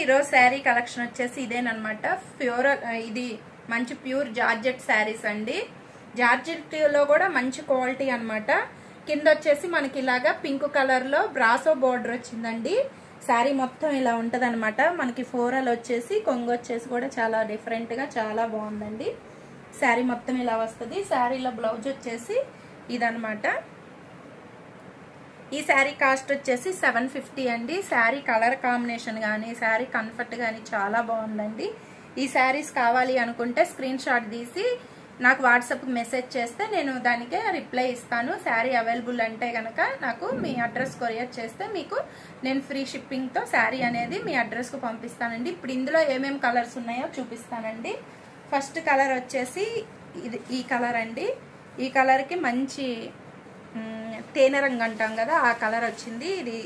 ఈరోజు శారీ కలెక్షన్ వచ్చేసి ఇదేనమాట. ఇది మంచి ప్యూర్ జార్జెట్ శారీస్ అండి. జార్జెట్ లో కూడా మంచి క్వాలిటీ అన్నమాట. కింద వచ్చేసి మనకి ఇలాగా పింక్ కలర్ లో బ్రాసో బోర్డర్ వచ్చిందండి. శారీ మొత్తం ఇలా ఉంటది అనమాట. మనకి ఫోరల్ వచ్చేసి కొంగు వచ్చేసి కూడా చాలా డిఫరెంట్ గా చాలా బాగుందండి. శారీ మొత్తం ఇలా వస్తుంది. శారీలో బ్లౌజ్ వచ్చేసి ఇదనమాట. ఈ శారీ కాస్ట్ వచ్చేసి 750 అండి. శారీ కలర్ కాంబినేషన్ కానీ శారీ కంఫర్ట్ కానీ చాలా బాగుందండి. ఈ శారీస్ కావాలి అనుకుంటే స్క్రీన్ షాట్ తీసి నాకు వాట్సాప్కి మెసేజ్ చేస్తే నేను దానికే రిప్లై ఇస్తాను. శారీ అవైలబుల్ అంటే కనుక నాకు మీ అడ్రస్ కొరియర్ చేస్తే మీకు నేను ఫ్రీ షిప్పింగ్తో శారీ అనేది మీ అడ్రస్కు పంపిస్తానండి. ఇప్పుడు ఇందులో ఏమేమి కలర్స్ ఉన్నాయో చూపిస్తానండి. ఫస్ట్ కలర్ వచ్చేసి ఈ కలర్ అండి. ఈ కలర్కి మంచి తేనె రంగు అంటాం కదా, ఆ కలర్ వచ్చింది. ఇది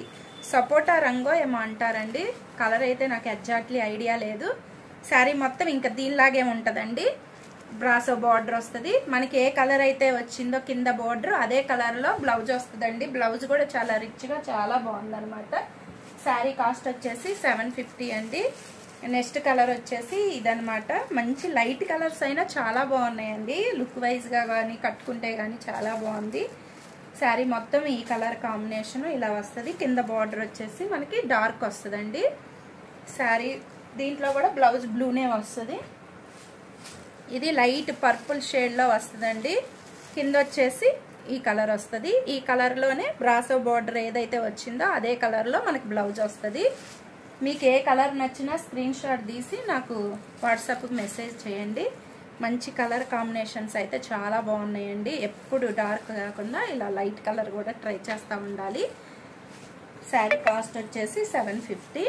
సపోటా రంగో ఏమో అంటారండి. కలర్ అయితే నాకు ఎగ్జాక్ట్లీ ఐడియా లేదు. శారీ మొత్తం ఇంకా దీనిలాగే ఉంటుందండి. బ్రాసో బార్డర్ వస్తుంది. మనకి ఏ కలర్ అయితే వచ్చిందో కింద బార్డర్ అదే కలర్లో బ్లౌజ్ వస్తుందండి. బ్లౌజ్ కూడా చాలా రిచ్గా చాలా బాగుందనమాట. శారీ కాస్ట్ వచ్చేసి 750 అండి. నెక్స్ట్ కలర్ వచ్చేసి ఇదనమాట. మంచి లైట్ కలర్స్ అయినా చాలా బాగున్నాయండి. లుక్ వైజ్గా కానీ కట్టుకుంటే కానీ చాలా బాగుంది. శారీ మొత్తం ఈ కలర్ కాంబినేషన్ ఇలా వస్తుంది. కింద బార్డర్ వచ్చేసి మనకి డార్క్ వస్తుందండి. శారీ దీంట్లో కూడా బ్లౌజ్ బ్లూనే వస్తుంది. ఇది లైట్ పర్పుల్ షేడ్లో వస్తుందండి. కింద వచ్చేసి ఈ కలర్ వస్తుంది. ఈ కలర్లోనే బ్రాసో బార్డర్ ఏదైతే వచ్చిందో అదే కలర్లో మనకి బ్లౌజ్ వస్తుంది. మీకు ఏ కలర్ నచ్చినా స్క్రీన్ షాట్ తీసి నాకు వాట్సాప్కి మెసేజ్ చేయండి. మంచి కలర్ కాంబినేషన్స్ అయితే చాలా బాగున్నాయండి. ఎప్పుడు డార్క్ కాకుండా ఇలా లైట్ కలర్ కూడా ట్రై చేస్తూ ఉండాలి. శారీ కాస్ట్ వచ్చేసి 750.